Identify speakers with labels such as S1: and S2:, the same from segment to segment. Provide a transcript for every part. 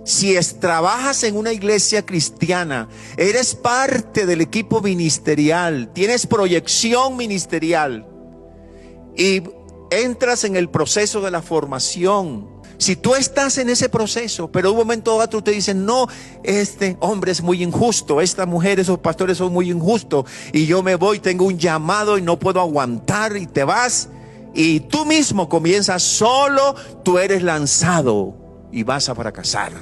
S1: Si trabajas en una iglesia cristiana, eres parte del equipo ministerial, tienes proyección ministerial y entras en el proceso de la formación. Si tú estás en ese proceso, pero de un momento a otro te dicen, no, este hombre es muy injusto, esta mujer, esos pastores son muy injustos, y yo me voy, tengo un llamado y no puedo aguantar, y te vas, y tú mismo comienzas solo, tú eres lanzado y vas a fracasar.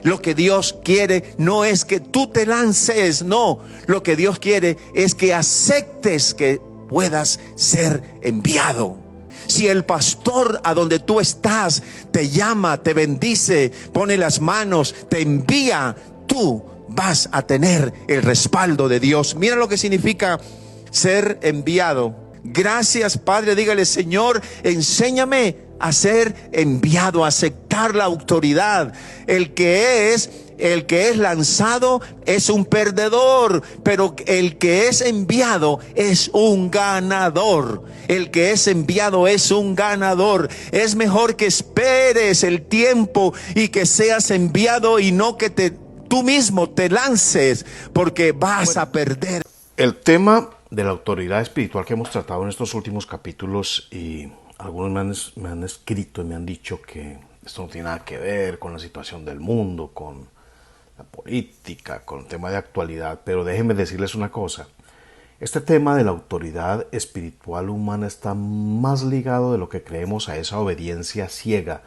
S1: Lo que Dios quiere no es que tú te lances, no. Lo que Dios quiere es que aceptes que puedas ser enviado. Si el pastor a donde tú estás te llama, te bendice, pone las manos, te envía, tú vas a tener el respaldo de Dios. Mira lo que significa ser enviado. Gracias, Padre, dígale: Señor, enséñame a ser enviado, a aceptar la autoridad. El que es lanzado es un perdedor, pero el que es enviado es un ganador. El que es enviado es un ganador. Es mejor que esperes el tiempo y que seas enviado, y no que tú mismo te lances, porque vas a perder.
S2: El tema de la autoridad espiritual que hemos tratado en estos últimos capítulos, y algunos me han escrito y me han dicho que esto no tiene nada que ver con la situación del mundo, con la política, con el tema de actualidad, pero déjenme decirles una cosa. Este tema de la autoridad espiritual humana está más ligado de lo que creemos a esa obediencia ciega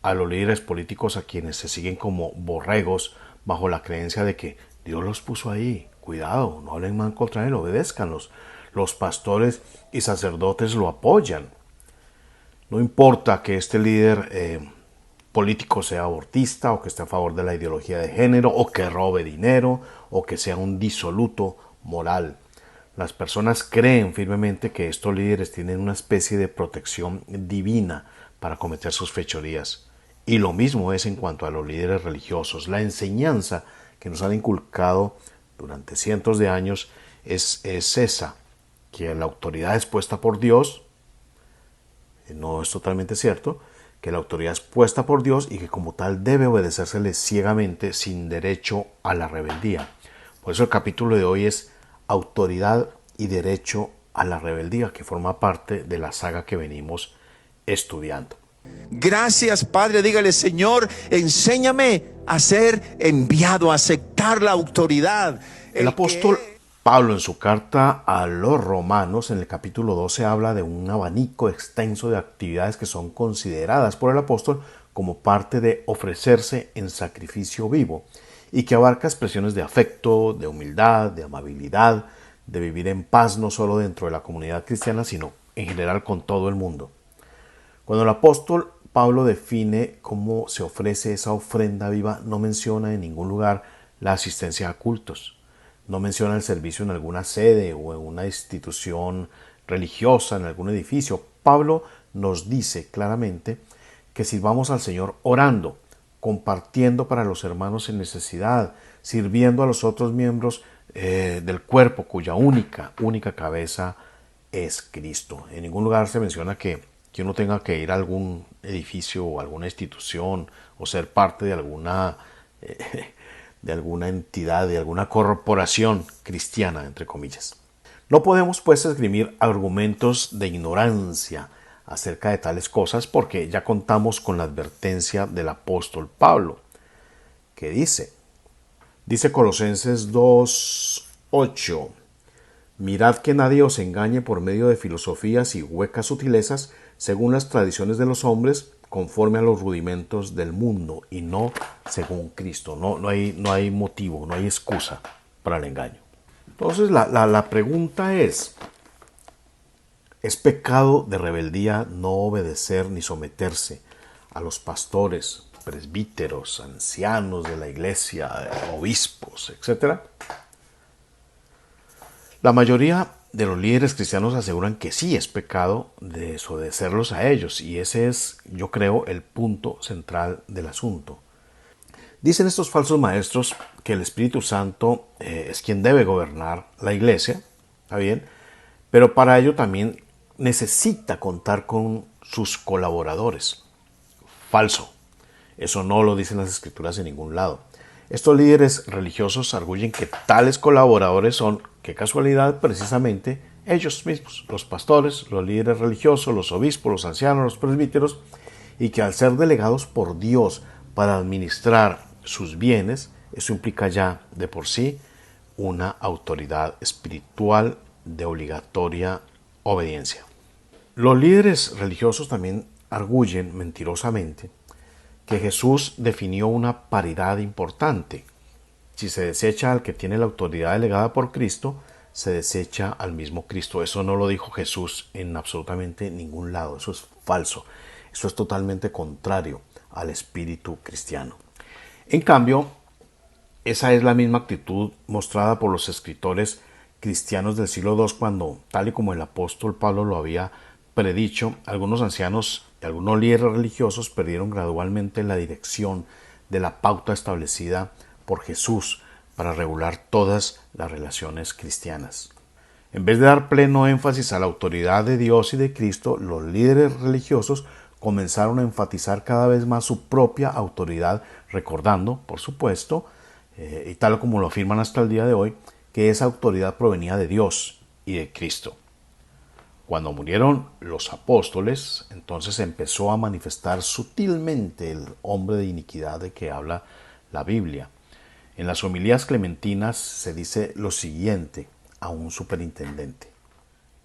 S2: a los líderes políticos, a quienes se siguen como borregos bajo la creencia de que Dios los puso ahí. Cuidado, no hablen mal contra él, obedézcanlos. Los pastores y sacerdotes lo apoyan. No importa que este líder político sea abortista, o que esté a favor de la ideología de género, o que robe dinero, o que sea un disoluto moral. Las personas creen firmemente que estos líderes tienen una especie de protección divina para cometer sus fechorías. Y lo mismo es en cuanto a los líderes religiosos. La enseñanza que nos han inculcado durante cientos de años es esa, que la autoridad es puesta por Dios. No es totalmente cierto, que la autoridad es puesta por Dios y que como tal debe obedecérsele ciegamente, sin derecho a la rebeldía. Por eso el capítulo de hoy es autoridad y derecho a la rebeldía, que forma parte de la saga que venimos estudiando.
S1: Gracias, Padre, dígale: Señor, enséñame a ser enviado, a aceptar la autoridad.
S2: El apóstol Pablo, en su carta a los Romanos, en el capítulo 12, habla de un abanico extenso de actividades que son consideradas por el apóstol como parte de ofrecerse en sacrificio vivo, y que abarca expresiones de afecto, de humildad, de amabilidad, de vivir en paz no solo dentro de la comunidad cristiana, sino en general con todo el mundo. Cuando el apóstol Pablo define cómo se ofrece esa ofrenda viva, no menciona en ningún lugar la asistencia a cultos, no menciona el servicio en alguna sede o en una institución religiosa, en algún edificio. Pablo nos dice claramente que sirvamos al Señor orando, compartiendo para los hermanos en necesidad, sirviendo a los otros miembros del cuerpo, cuya única cabeza es Cristo. En ningún lugar se menciona que uno tenga que ir a algún edificio o alguna institución o ser parte de alguna entidad, de alguna corporación cristiana, entre comillas. No podemos pues esgrimir argumentos de ignorancia acerca de tales cosas, porque ya contamos con la advertencia del apóstol Pablo, que dice Colosenses 2:8: mirad que nadie os engañe por medio de filosofías y huecas sutilezas, según las tradiciones de los hombres, conforme a los rudimentos del mundo, y no según Cristo. No hay motivo, no hay excusa para el engaño. Entonces la pregunta ¿es pecado de rebeldía no obedecer ni someterse a los pastores, presbíteros, ancianos de la iglesia, obispos, etcétera? La mayoría de los líderes cristianos aseguran que sí es pecado desobedecerlos a ellos, y ese es, yo creo, el punto central del asunto. Dicen estos falsos maestros que el Espíritu Santo es quien debe gobernar la iglesia, ¿está bien? Pero para ello también necesita contar con sus colaboradores. Falso. Eso no lo dicen las escrituras en ningún lado. Estos líderes religiosos arguyen que tales colaboradores son, qué casualidad, precisamente ellos mismos, los pastores, los líderes religiosos, los obispos, los ancianos, los presbíteros, y que al ser delegados por Dios para administrar sus bienes, eso implica ya de por sí una autoridad espiritual de obligatoria obediencia. Los líderes religiosos también arguyen mentirosamente que Jesús definió una paridad importante. Si se desecha al que tiene la autoridad delegada por Cristo, se desecha al mismo Cristo. Eso no lo dijo Jesús en absolutamente ningún lado. Eso es falso. Eso es totalmente contrario al espíritu cristiano. En cambio, esa es la misma actitud mostrada por los escritores cristianos del siglo II cuando, tal y como el apóstol Pablo lo había predicho, algunos ancianos y algunos líderes religiosos perdieron gradualmente la dirección de la pauta establecida por Jesús para regular todas las relaciones cristianas. En vez de dar pleno énfasis a la autoridad de Dios y de Cristo, los líderes religiosos comenzaron a enfatizar cada vez más su propia autoridad, recordando, por supuesto, y tal como lo afirman hasta el día de hoy, que esa autoridad provenía de Dios y de Cristo. Cuando murieron los apóstoles, entonces empezó a manifestar sutilmente el hombre de iniquidad de que habla la Biblia. En las homilías clementinas se dice lo siguiente a un superintendente.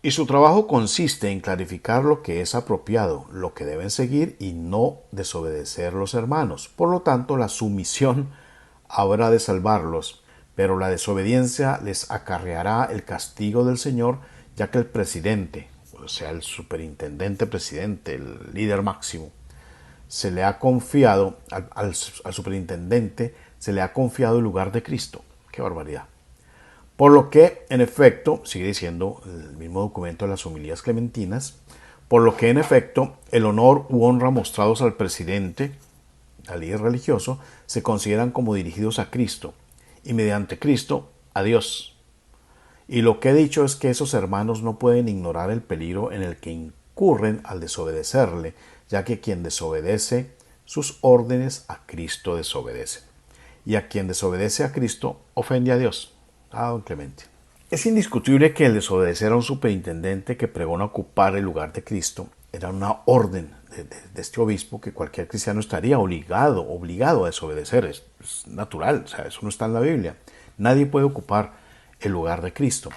S2: Y su trabajo consiste en clarificar lo que es apropiado, lo que deben seguir y no desobedecer los hermanos. Por lo tanto, la sumisión habrá de salvarlos, pero la desobediencia les acarreará el castigo del Señor, ya que el presidente, o sea, el superintendente presidente, el líder máximo, se le ha confiado, al superintendente se le ha confiado el lugar de Cristo. ¡Qué barbaridad! Por lo que, en efecto, sigue diciendo el mismo documento de las homilías clementinas, por lo que, en efecto, el honor u honra mostrados al presidente, al líder religioso, se consideran como dirigidos a Cristo, y mediante Cristo, a Dios. Y lo que he dicho es que esos hermanos no pueden ignorar el peligro en el que incurren al desobedecerle, ya que quien desobedece sus órdenes a Cristo desobedece. Y a quien desobedece a Cristo ofende a Dios. Don Clemente. Es indiscutible que el desobedecer a un superintendente que pregona ocupar el lugar de Cristo era una orden de este obispo que cualquier cristiano estaría obligado a desobedecer. Es natural, o sea, eso no está en la Biblia. Nadie puede ocupar el lugar de Cristo.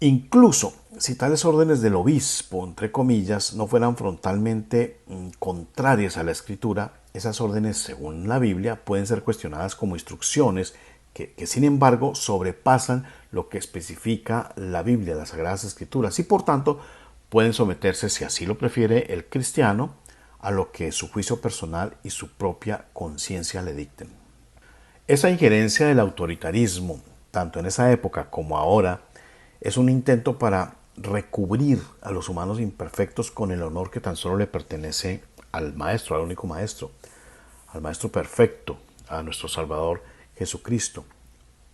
S2: Incluso si tales órdenes del obispo, entre comillas, no fueran frontalmente contrarias a la Escritura, esas órdenes, según la Biblia, pueden ser cuestionadas como instrucciones que sin embargo sobrepasan lo que especifica la Biblia, las Sagradas Escrituras, y por tanto pueden someterse, si así lo prefiere el cristiano, a lo que su juicio personal y su propia conciencia le dicten. Esa injerencia del autoritarismo, tanto en esa época como ahora, es un intento para recubrir a los humanos imperfectos con el honor que tan solo le pertenece al Maestro, al único Maestro, al Maestro perfecto, a nuestro Salvador Jesucristo.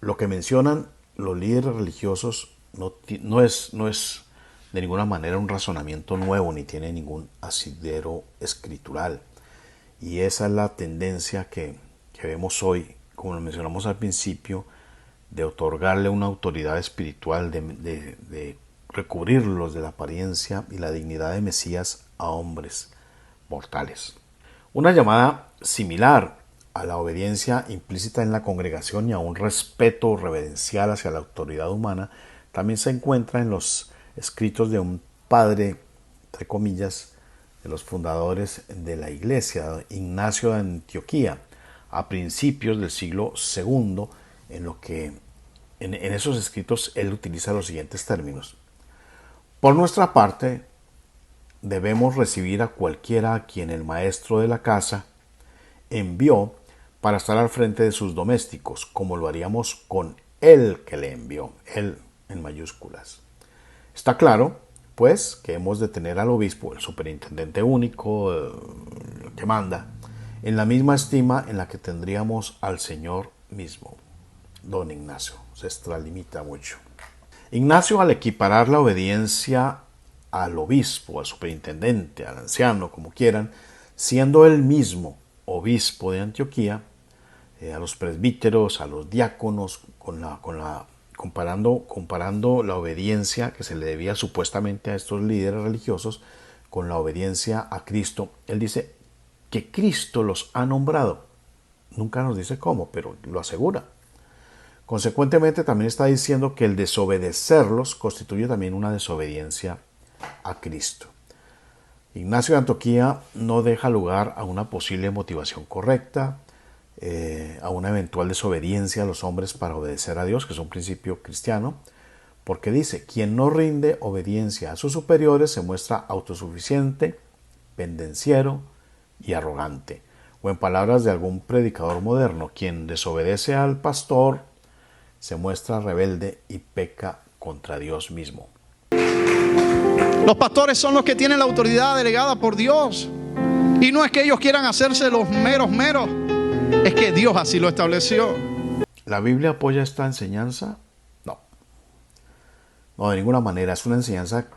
S2: Lo que mencionan los líderes religiosos no es de ninguna manera un razonamiento nuevo ni tiene ningún asidero escritural. Y esa es la tendencia que vemos hoy, como lo mencionamos al principio, de otorgarle una autoridad espiritual, de recubrirlos de la apariencia y la dignidad de Mesías a hombres mortales. Una llamada similar a la obediencia implícita en la congregación y a un respeto reverencial hacia la autoridad humana también se encuentra en los escritos de un padre, entre comillas, de los fundadores de la iglesia, Ignacio de Antioquía, a principios del siglo II, en esos escritos él utiliza los siguientes términos. Por nuestra parte, debemos recibir a cualquiera a quien el maestro de la casa envió para estar al frente de sus domésticos, como lo haríamos con él que le envió, él en mayúsculas. Está claro, pues, que hemos de tener al obispo, el superintendente único, que manda, en la misma estima en la que tendríamos al Señor mismo. Don Ignacio se extralimita mucho. Ignacio, al equiparar la obediencia al obispo, al superintendente, al anciano, como quieran, siendo él mismo obispo de Antioquía, a los presbíteros, a los diáconos, comparando la obediencia que se le debía supuestamente a estos líderes religiosos con la obediencia a Cristo. Él dice que Cristo los ha nombrado. Nunca nos dice cómo, pero lo asegura. Consecuentemente también está diciendo que el desobedecerlos constituye también una desobediencia a Cristo. Ignacio de Antioquía no deja lugar a una posible motivación correcta, a una eventual desobediencia a los hombres para obedecer a Dios, que es un principio cristiano, porque dice, quien no rinde obediencia a sus superiores se muestra autosuficiente, pendenciero y arrogante. O en palabras de algún predicador moderno, quien desobedece al pastor se muestra rebelde y peca contra Dios mismo.
S3: Los pastores son los que tienen la autoridad delegada por Dios. Y no es que ellos quieran hacerse los meros, es que Dios así lo estableció.
S2: ¿La Biblia apoya esta enseñanza? No. No, de ninguna manera. Es una enseñanza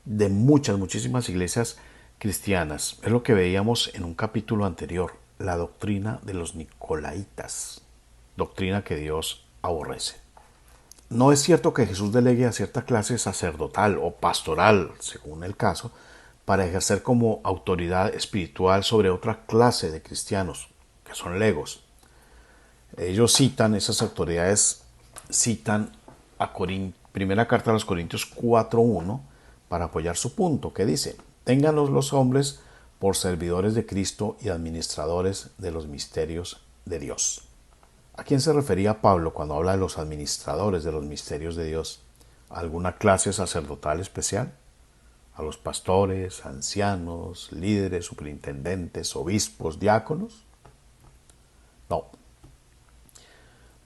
S2: de muchísimas iglesias cristianas. Es lo que veíamos en un capítulo anterior, la doctrina de los Nicolaitas, doctrina que Dios aborrece. No es cierto que Jesús delegue a cierta clase sacerdotal o pastoral, según el caso, para ejercer como autoridad espiritual sobre otra clase de cristianos, que son legos. Ellos esas autoridades citan a primera carta a los Corintios 4:1 para apoyar su punto, que dice, ténganlos los hombres por servidores de Cristo y administradores de los misterios de Dios. ¿A quién se refería Pablo cuando habla de los administradores de los misterios de Dios? ¿A alguna clase sacerdotal especial? ¿A los pastores, ancianos, líderes, superintendentes, obispos, diáconos? No.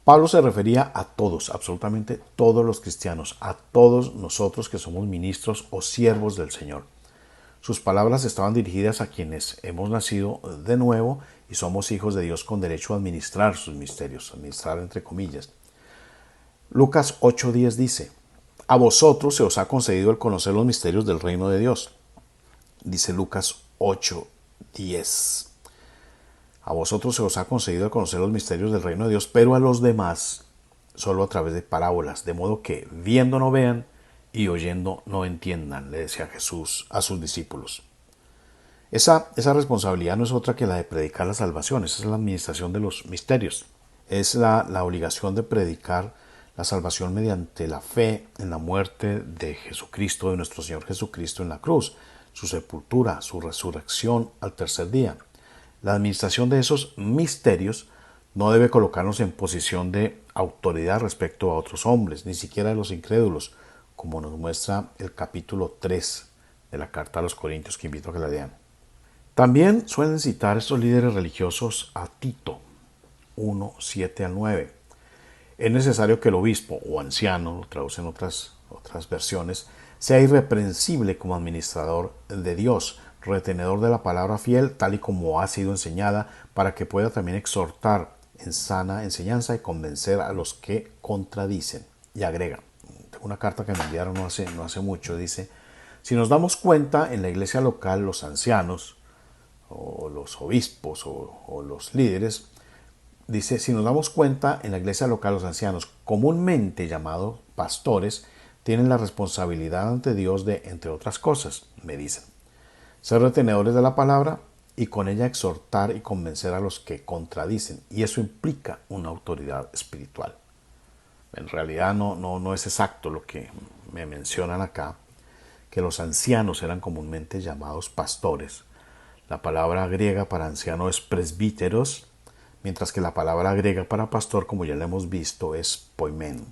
S2: Pablo se refería a todos, absolutamente todos los cristianos, a todos nosotros que somos ministros o siervos del Señor. Sus palabras estaban dirigidas a quienes hemos nacido de nuevo y somos hijos de Dios con derecho a administrar sus misterios, administrar entre comillas. Lucas 8:10 dice, a vosotros se os ha concedido el conocer los misterios del reino de Dios. Dice Lucas 8:10. A vosotros se os ha concedido el conocer los misterios del reino de Dios, pero a los demás solo a través de parábolas, de modo que viendo no vean y oyendo no entiendan, le decía Jesús a sus discípulos. Esa responsabilidad no es otra que la de predicar la salvación. Esa es la administración de los misterios. Es la obligación de predicar la salvación mediante la fe en la muerte de Jesucristo, de nuestro Señor Jesucristo en la cruz, su sepultura, su resurrección al tercer día. La administración de esos misterios no debe colocarnos en posición de autoridad respecto a otros hombres, ni siquiera de los incrédulos, como nos muestra el capítulo 3 de la carta a los Corintios, que invito a que la lean. También suelen citar estos líderes religiosos a Tito 1:7-9. Es necesario que el obispo o anciano, lo traducen otras versiones, sea irreprensible como administrador de Dios, retenedor de la palabra fiel, tal y como ha sido enseñada, para que pueda también exhortar en sana enseñanza y convencer a los que contradicen. Y agrega, tengo una carta que me enviaron no hace mucho, dice, si nos damos cuenta en la iglesia local, los ancianos, o los obispos, o los líderes, dice, si nos damos cuenta en la iglesia local, los ancianos, comúnmente llamados pastores, tienen la responsabilidad ante Dios de, entre otras cosas, me dicen, ser retenedores de la palabra y con ella exhortar y convencer a los que contradicen. Y eso implica una autoridad espiritual. En realidad no es exacto lo que me mencionan acá, que los ancianos eran comúnmente llamados pastores. La palabra griega para anciano es presbíteros, mientras que la palabra griega para pastor, como ya lo hemos visto, es poimen.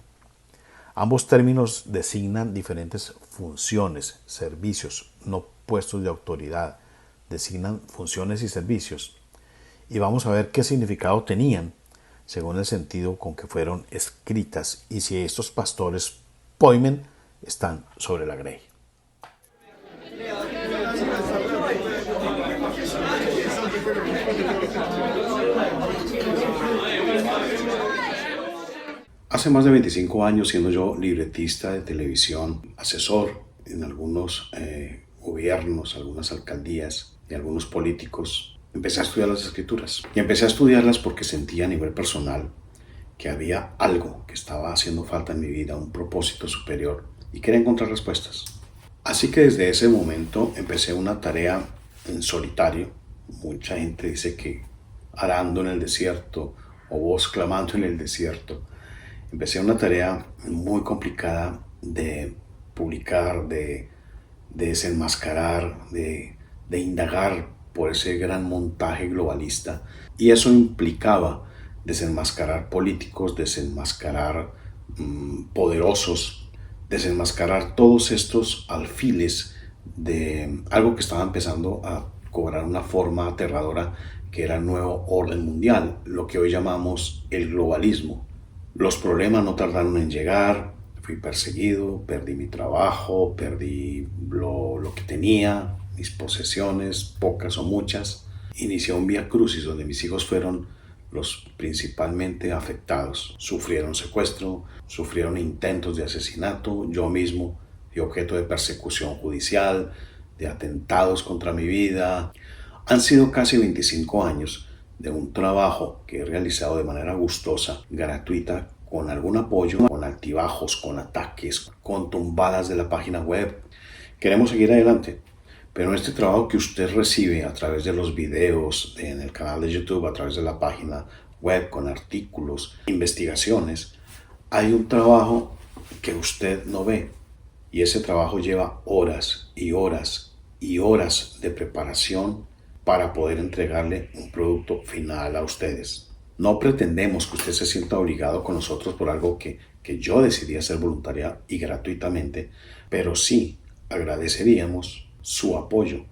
S2: Ambos términos designan diferentes funciones, servicios, no puestos de autoridad. Designan funciones y servicios. Y vamos a ver qué significado tenían, según el sentido con que fueron escritas, y si estos pastores poimen están sobre la grey.
S4: Hace más de 25 años, siendo yo libretista de televisión, asesor en algunos gobiernos, algunas alcaldías y algunos políticos, empecé a estudiar las Escrituras. Y empecé a estudiarlas porque sentía a nivel personal que había algo que estaba haciendo falta en mi vida, un propósito superior, y quería encontrar respuestas. Así que desde ese momento empecé una tarea en solitario. Mucha gente dice que arando en el desierto o voz clamando en el desierto. Empecé una tarea muy complicada de publicar, de desenmascarar, de indagar por ese gran montaje globalista. Y eso implicaba desenmascarar políticos, desenmascarar poderosos, desenmascarar todos estos alfiles de algo que estaba empezando a cobrar una forma aterradora, que era el nuevo orden mundial, lo que hoy llamamos el globalismo. Los problemas no tardaron en llegar, fui perseguido, perdí mi trabajo, perdí lo que tenía, mis posesiones, pocas o muchas. Inicié un vía crucis donde mis hijos fueron los principalmente afectados. Sufrieron secuestro, sufrieron intentos de asesinato, yo mismo fui objeto de persecución judicial, de atentados contra mi vida. Han sido casi 25 años de un trabajo que he realizado de manera gustosa, gratuita, con algún apoyo, con altibajos, con ataques, con tumbadas de la página web. Queremos seguir adelante, pero en este trabajo que usted recibe a través de los videos, en el canal de YouTube, a través de la página web, con artículos, investigaciones, hay un trabajo que usted no ve, y ese trabajo lleva horas y horas y horas de preparación para poder entregarle un producto final a ustedes. No pretendemos que usted se sienta obligado con nosotros por algo que yo decidí hacer voluntaria y gratuitamente, pero sí agradeceríamos su apoyo,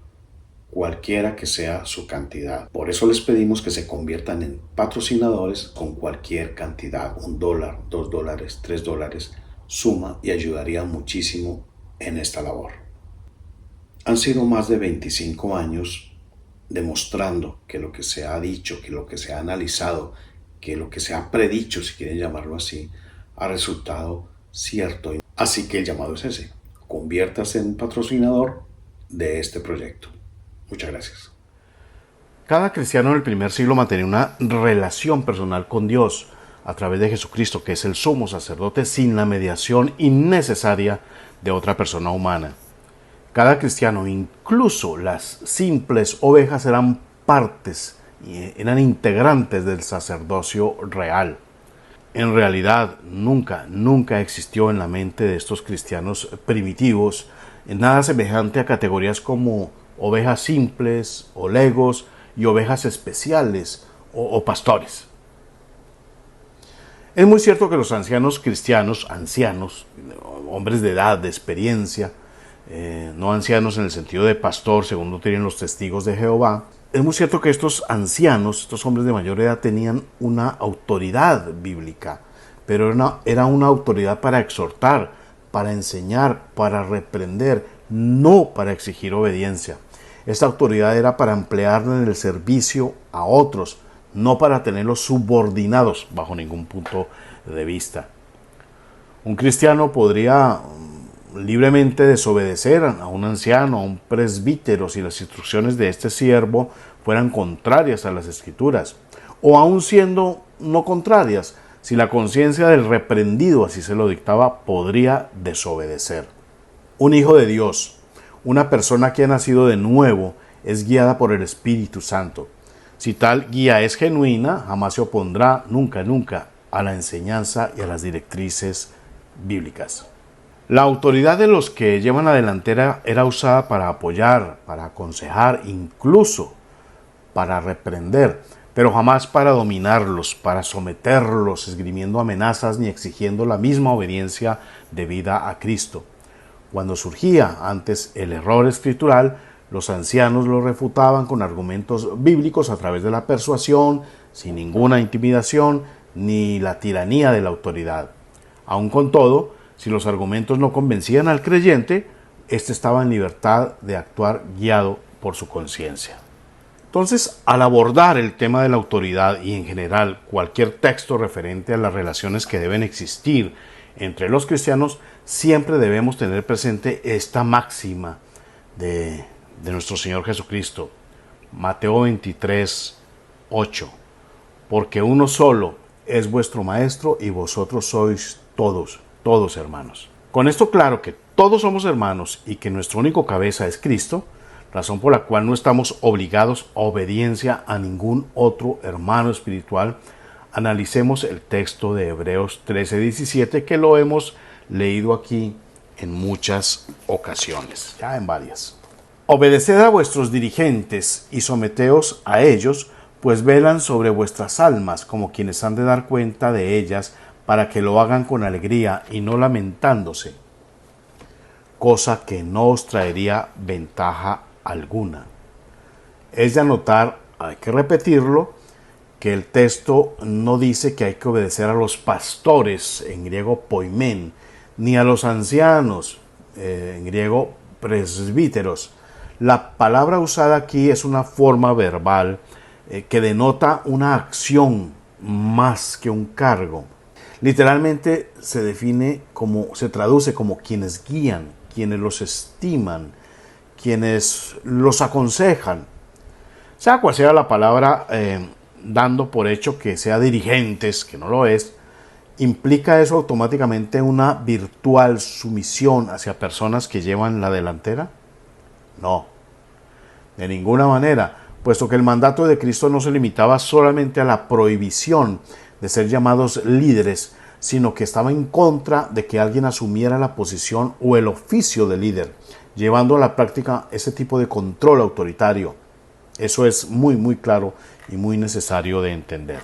S4: cualquiera que sea su cantidad. Por eso les pedimos que se conviertan en patrocinadores con cualquier cantidad, $1, $2, $3, suma y ayudaría muchísimo en esta labor. Han sido más de 25 años demostrando que lo que se ha dicho, que lo que se ha analizado, que lo que se ha predicho, si quieren llamarlo así, ha resultado cierto. Así que el llamado es ese: conviértase en patrocinador de este proyecto. Muchas gracias.
S2: Cada cristiano del primer siglo mantenía una relación personal con Dios a través de Jesucristo, que es el sumo sacerdote, sin la mediación innecesaria de otra persona humana. Cada cristiano, incluso las simples ovejas, eran partes y eran integrantes del sacerdocio real. En realidad, nunca existió en la mente de estos cristianos primitivos nada semejante a categorías como ovejas simples o legos y ovejas especiales o pastores. Es muy cierto que los ancianos cristianos, hombres de edad, de experiencia, no ancianos en el sentido de pastor, según lo tienen los testigos de Jehová, es muy cierto que estos ancianos, estos hombres de mayor edad, tenían una autoridad bíblica, pero era una autoridad para exhortar, para enseñar, para reprender, no para exigir obediencia. Esta autoridad era para emplearla en el servicio a otros, no para tenerlos subordinados bajo ningún punto de vista. Un cristiano podría libremente desobedecer a un anciano, a un presbítero, si las instrucciones de este siervo fueran contrarias a las Escrituras, o aun siendo no contrarias, si la conciencia del reprendido así se lo dictaba, podría desobedecer. Un hijo de Dios, una persona que ha nacido de nuevo, es guiada por el Espíritu Santo. Si tal guía es genuina, jamás se opondrá nunca a la enseñanza y a las directrices bíblicas. La autoridad de los que llevan la delantera era usada para apoyar, para aconsejar, incluso para reprender, pero jamás para dominarlos, para someterlos, esgrimiendo amenazas ni exigiendo la misma obediencia debida a Cristo. Cuando surgía antes el error escritural, los ancianos lo refutaban con argumentos bíblicos a través de la persuasión, sin ninguna intimidación ni la tiranía de la autoridad. Aun con todo, si los argumentos no convencían al creyente, éste estaba en libertad de actuar guiado por su conciencia. Entonces, al abordar el tema de la autoridad y en general cualquier texto referente a las relaciones que deben existir entre los cristianos, siempre debemos tener presente esta máxima de nuestro Señor Jesucristo: Mateo 23, 8. Porque uno solo es vuestro maestro y vosotros sois todos hermanos. Con esto claro que todos somos hermanos y que nuestro único cabeza es Cristo, razón por la cual no estamos obligados a obediencia a ningún otro hermano espiritual, analicemos el texto de Hebreos 13:17 que lo hemos leído aquí en muchas ocasiones, ya en varias. Obedeced a vuestros dirigentes y someteos a ellos, pues velan sobre vuestras almas como quienes han de dar cuenta de ellas, para que lo hagan con alegría y no lamentándose, cosa que no os traería ventaja alguna. Es de anotar, hay que repetirlo, que el texto no dice que hay que obedecer a los pastores, en griego poimen, ni a los ancianos, en griego presbíteros. La palabra usada aquí es una forma verbal que denota una acción más que un cargo. Literalmente se traduce como quienes guían, quienes los estiman, quienes los aconsejan. Sea cual sea la palabra, dando por hecho que sea dirigentes, que no lo es, ¿implica eso automáticamente una virtual sumisión hacia personas que llevan la delantera? No, de ninguna manera, puesto que el mandato de Cristo no se limitaba solamente a la prohibición de ser llamados líderes, sino que estaba en contra de que alguien asumiera la posición o el oficio de líder, llevando a la práctica ese tipo de control autoritario. Eso es muy claro y muy necesario de entender.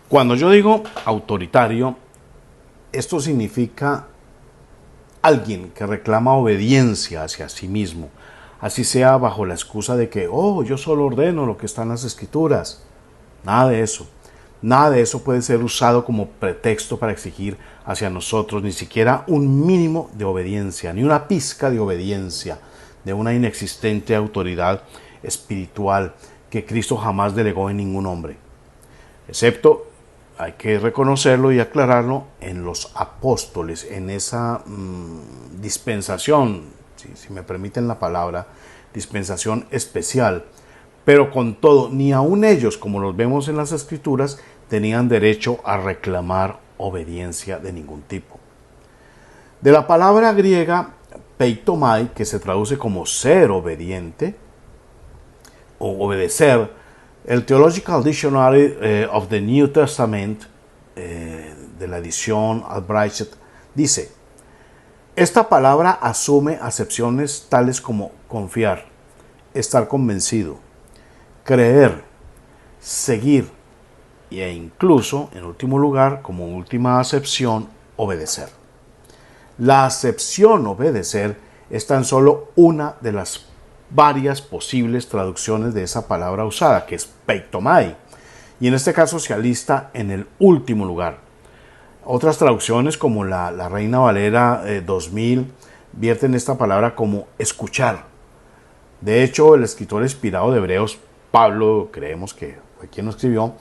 S2: Cuando yo digo autoritario, esto significa alguien que reclama obediencia hacia sí mismo, así sea bajo la excusa de que, yo solo ordeno lo que está en las Escrituras. Nada de eso. Nada de eso puede ser usado como pretexto para exigir hacia nosotros ni siquiera un mínimo de obediencia, ni una pizca de obediencia de una inexistente autoridad espiritual que Cristo jamás delegó en ningún hombre, excepto, hay que reconocerlo y aclararlo, en los apóstoles, en esa dispensación, si me permiten la palabra, dispensación especial. Pero con todo, ni aun ellos, como los vemos en las Escrituras, tenían derecho a reclamar obediencia de ningún tipo. De la palabra griega peitomai, que se traduce como ser obediente o obedecer, el Theological Dictionary of the New Testament, de la edición Albright, dice: esta palabra asume acepciones tales como confiar, estar convencido, creer, seguir e incluso, en último lugar, como última acepción, obedecer. La acepción obedecer es tan solo una de las varias posibles traducciones de esa palabra usada, que es peitomai, y en este caso se alista en el último lugar. Otras traducciones, como la Reina Valera 2000, vierten esta palabra como escuchar. De hecho, el escritor inspirado de Hebreos, Pablo, creemos que fue quien lo escribió,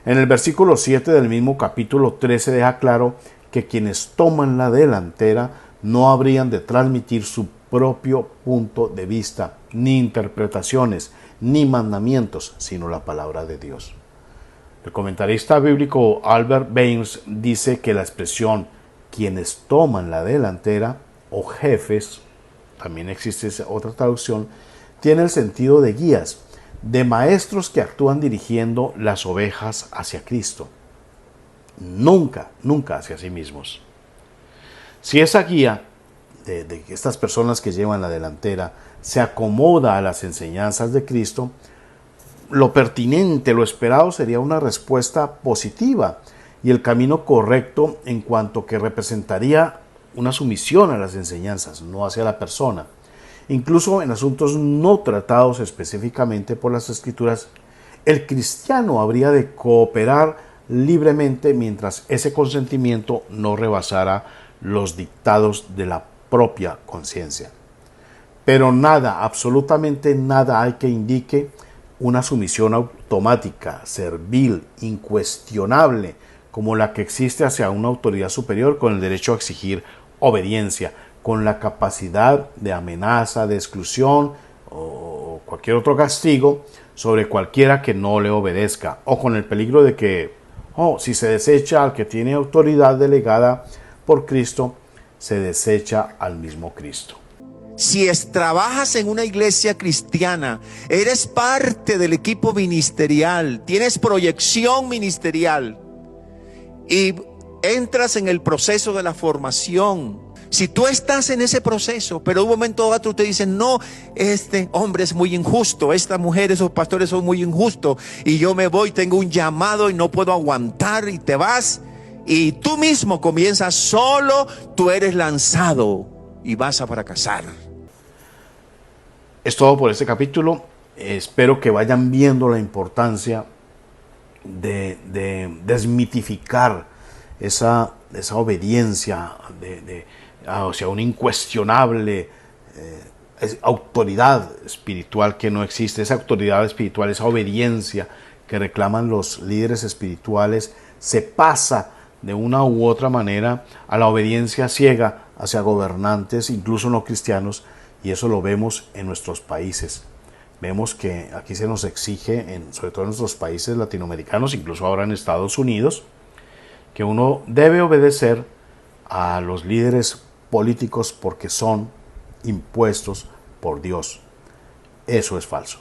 S2: en el versículo 7 del mismo capítulo 13 deja claro que quienes toman la delantera no habrían de transmitir su propio punto de vista, ni interpretaciones, ni mandamientos, sino la palabra de Dios. El comentarista bíblico Albert Baines dice que la expresión quienes toman la delantera o jefes, también existe otra traducción, tiene el sentido de guías, de maestros que actúan dirigiendo las ovejas hacia Cristo. Nunca hacia sí mismos. Si esa guía de estas personas que llevan la delantera se acomoda a las enseñanzas de Cristo, lo pertinente, lo esperado sería una respuesta positiva y el camino correcto en cuanto que representaría una sumisión a las enseñanzas, no hacia la persona. Incluso en asuntos no tratados específicamente por las Escrituras, el cristiano habría de cooperar libremente mientras ese consentimiento no rebasara los dictados de la propia conciencia. Pero nada, absolutamente nada hay que indique una sumisión automática, servil, incuestionable, como la que existe hacia una autoridad superior con el derecho a exigir obediencia, con la capacidad de amenaza, de exclusión o cualquier otro castigo sobre cualquiera que no le obedezca, o con el peligro de que, si se desecha al que tiene autoridad delegada por Cristo, se desecha al mismo Cristo.
S1: Si trabajas en una iglesia cristiana, eres parte del equipo ministerial, tienes proyección ministerial y entras en el proceso de la formación. Si tú estás en ese proceso, pero en un momento u otro te dicen, no, este hombre es muy injusto, esta mujer, esos pastores son muy injustos, y yo me voy, tengo un llamado y no puedo aguantar, y te vas, y tú mismo comienzas solo, tú eres lanzado y vas a fracasar.
S2: Es todo por este capítulo. Espero que vayan viendo la importancia de desmitificar esa obediencia hacia una incuestionable autoridad espiritual que no existe. Esa autoridad espiritual, esa obediencia que reclaman los líderes espirituales, se pasa de una u otra manera a la obediencia ciega hacia gobernantes, incluso no cristianos, y eso lo vemos en nuestros países. Vemos que aquí se nos exige, sobre todo en nuestros países latinoamericanos, incluso ahora en Estados Unidos, que uno debe obedecer a los líderes políticos porque son impuestos por Dios. Eso es falso.